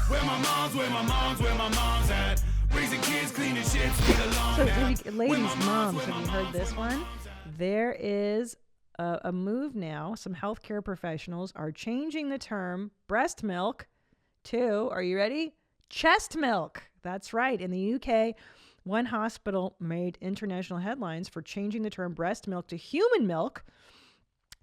Where my mom's at. Raising kids, cleaning shit, sweet alone. So, ladies, moms, have you heard this one? There is a move now. Some healthcare professionals are changing the term breast milk to, are you ready? Chest milk. That's right. In the UK, one hospital made international headlines for changing the term breast milk to human milk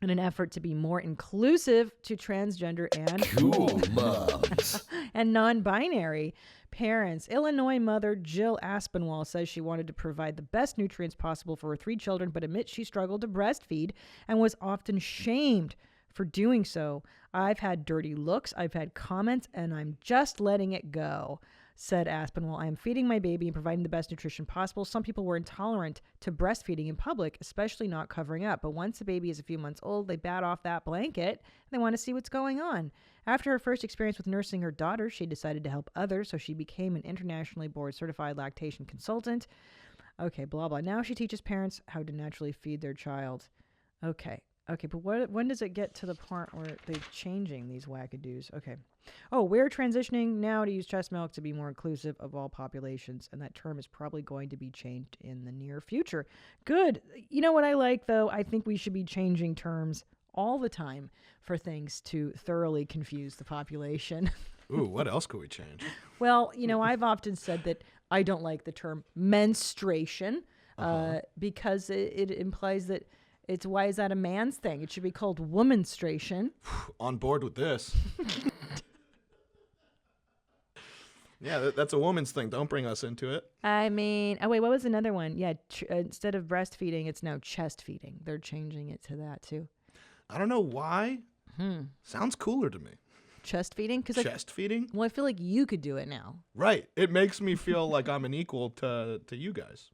in an effort to be more inclusive to transgender and Cool moms. and non-binary parents. Illinois mother Jill Aspinwall says she wanted to provide the best nutrients possible for her 3 children, but admits she struggled to breastfeed and was often shamed for doing so. I've had dirty looks, I've had comments, and I'm just letting it go, said Aspinwall. I am feeding my baby and providing the best nutrition possible. Some people were intolerant to breastfeeding in public, especially not covering up. But once the baby is a few months old, they bat off that blanket and they want to see what's going on. After her first experience with nursing her daughter, she decided to help others, so she became an internationally board certified lactation consultant. Okay, blah, blah. Now she teaches parents how to naturally feed their child. Okay, but when does it get to the part where they're changing these wackadoos? Okay. Oh, we're transitioning now to use chest milk to be more inclusive of all populations, and that term is probably going to be changed in the near future. Good. You know what I like, though? I think we should be changing terms all the time for things to thoroughly confuse the population. Ooh, what else could we change? Well, I've often said that I don't like the term menstruation because it implies that why is that a man's thing? It should be called womanstration. On board with this. Yeah, that's a woman's thing. Don't bring us into it. I mean, wait, what was another one? Yeah, instead of breastfeeding, it's now chest feeding. They're changing it to that too. I don't know why. Sounds cooler to me. Chest feeding? Chest feeding? Well, I feel like you could do it now. Right. It makes me feel like I'm an equal to you guys.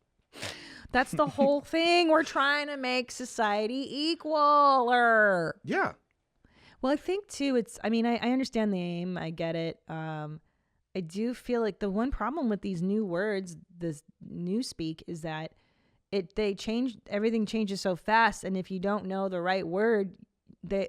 That's the whole thing. We're trying to make society equaler. Yeah. Well, I think too, I understand the aim. I get it. I do feel like the one problem with these new words, this new speak, is that everything changes so fast. And if you don't know the right word,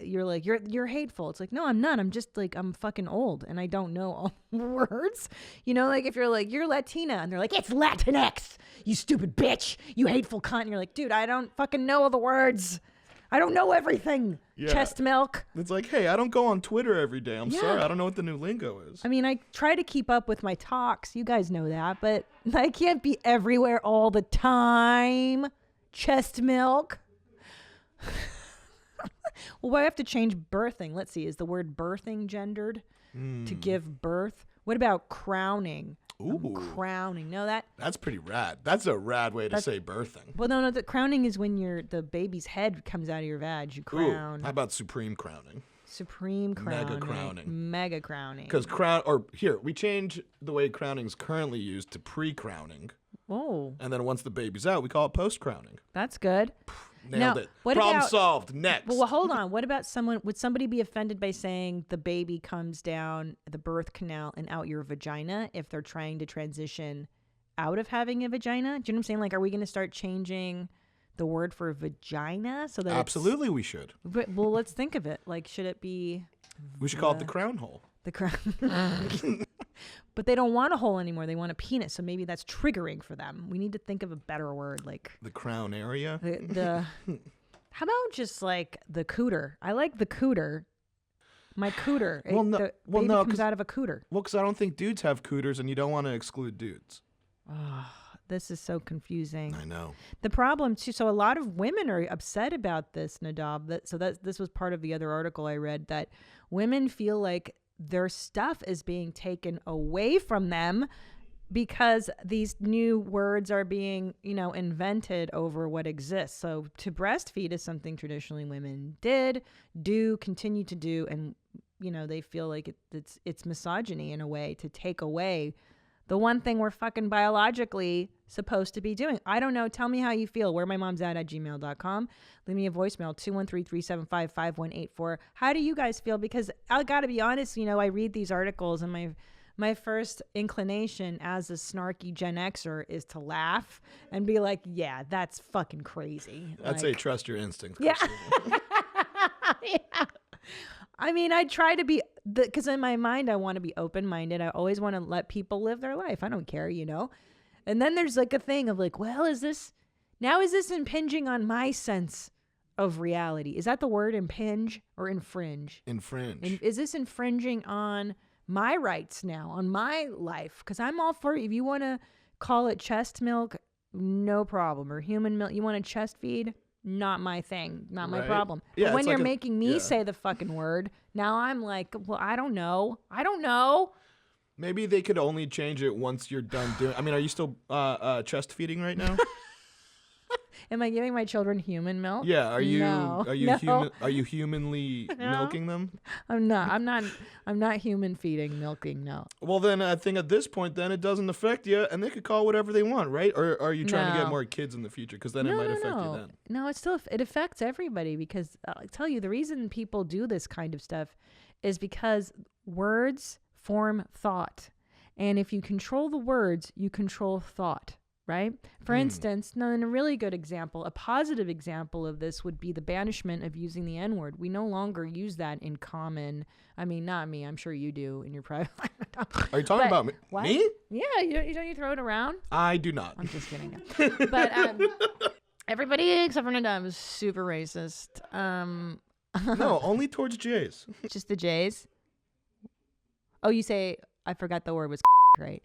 you're like, you're hateful. It's like, no, I'm not. I'm just like, I'm fucking old and I don't know all the words. Like if you're like, you're Latina and they're like, it's Latinx, you stupid bitch, you hateful cunt. And you're like, dude, I don't fucking know all the words. I don't know everything. Yeah. Chest milk. It's like, hey, I don't go on Twitter every day. I'm sorry. I don't know what the new lingo is. I mean, I try to keep up with my talks. You guys know that. But I can't be everywhere all the time. Chest milk. Well, I have to change birthing. Let's see. Is the word birthing gendered? To give birth? What about crowning? Ooh. Crowning. No, that's pretty rad. That's a rad way to say birthing. Well, no, the crowning is when the baby's head comes out of your vag. You crown. Ooh, how about supreme crowning? Supreme crowning. Mega crowning. Mega crowning. Because we change the way crowning is currently used to pre-crowning. Oh. And then once the baby's out, we call it post-crowning. That's good. Nailed it. Problem solved. Next. Well, hold on. What about would somebody be offended by saying the baby comes down the birth canal and out your vagina if they're trying to transition out of having a vagina? Do you know what I'm saying? Like, are we going to start changing the word for vagina so that Absolutely we should. Well, let's think of it. Like, should it be... We should call it the crown hole. The crown. But they don't want a hole anymore. They want a penis. So maybe that's triggering for them. We need to think of a better word, like the crown area. How about just like the cooter? I like the cooter. My cooter. The baby comes out of a cooter. Well, because I don't think dudes have cooters, and you don't want to exclude dudes. Oh, this is so confusing. I know. The problem too. So a lot of women are upset about this, Nadab. This was part of the other article I read, that women feel like their stuff is being taken away from them because these new words are being, invented over what exists. So to breastfeed is something traditionally women do, continue to do. And, they feel like it's misogyny in a way to take away the one thing we're fucking biologically supposed to be doing. I don't know. Tell me how you feel. WhereMyMomsAt at gmail.com. Leave me a voicemail, 213-375-5184. How do you guys feel? Because I got to be honest, I read these articles and my first inclination as a snarky Gen Xer is to laugh and be like, yeah, that's fucking crazy. I'd say trust your instincts. Yeah. Yeah. I mean, I try to be, because in my mind, I want to be open-minded. I always want to let people live their life. I don't care, And then there's like a thing of like, well, is this impinging on my sense of reality? Is that the word, impinge or infringe? Infringe. Is this infringing on my rights now, on my life? Because I'm all for, if you want to call it chest milk, no problem. Or human milk, you want to chest feed? Not my thing, not my problem. Yeah, but when it's you're like making me say the fucking word, now I'm like, well, I don't know. Maybe they could only change it once you're done doing. I mean, are you still chest feeding right now? Am I giving my children human milk? Yeah. Are you? No. Are you No. human? Are you humanly milking them? I'm not. I'm not human feeding, milking. No. Well, then I think at this point, then it doesn't affect you, and they could call whatever they want, right? Or are you trying to get more kids in the future? Because then it might affect you then. No, it affects everybody, because I'll tell you, the reason people do this kind of stuff is because words form thought. And if you control the words, you control thought, right? For instance, in a really good example, a positive example of this would be the banishment of using the N-word. We no longer use that in common. I mean, not me. I'm sure you do in your private life. Are you talking about me? What? Me? Yeah, don't you throw it around? I do not. I'm just kidding. But everybody except for Nadab is super racist. No, only towards Jays. Just the J's. Oh, you say, I forgot the word was right.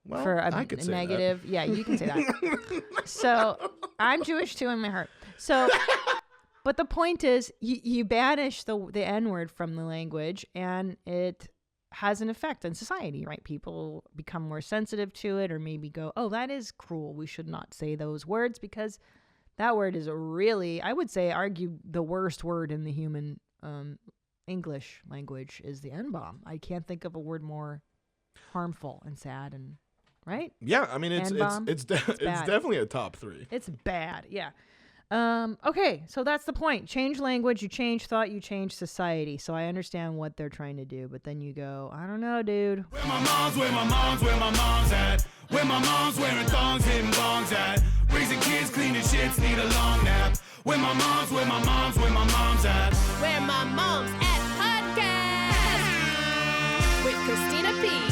Well, For I could say negative. Yeah, you can say that. So I'm Jewish too in my heart. So, but the point is, you banish the N-word from the language, and it has an effect on society, right? People become more sensitive to it, or maybe go, oh, that is cruel. We should not say those words, because that word is really, I would say, argue the worst word in the human English language is the N-bomb. I can't think of a word more harmful and sad and right. Yeah, I mean it's bad. definitely a top 3. It's bad. Yeah. Okay, so that's the point. Change language, you change thought, you change society. So I understand what they're trying to do, but then you go, I don't know, dude. Where my mom's at? Where my mom's wearing thongs, hitting bongs at? Raising kids, cleaning shits, need a long nap. Where my mom's at? Where My Mom's At podcast with Christina P.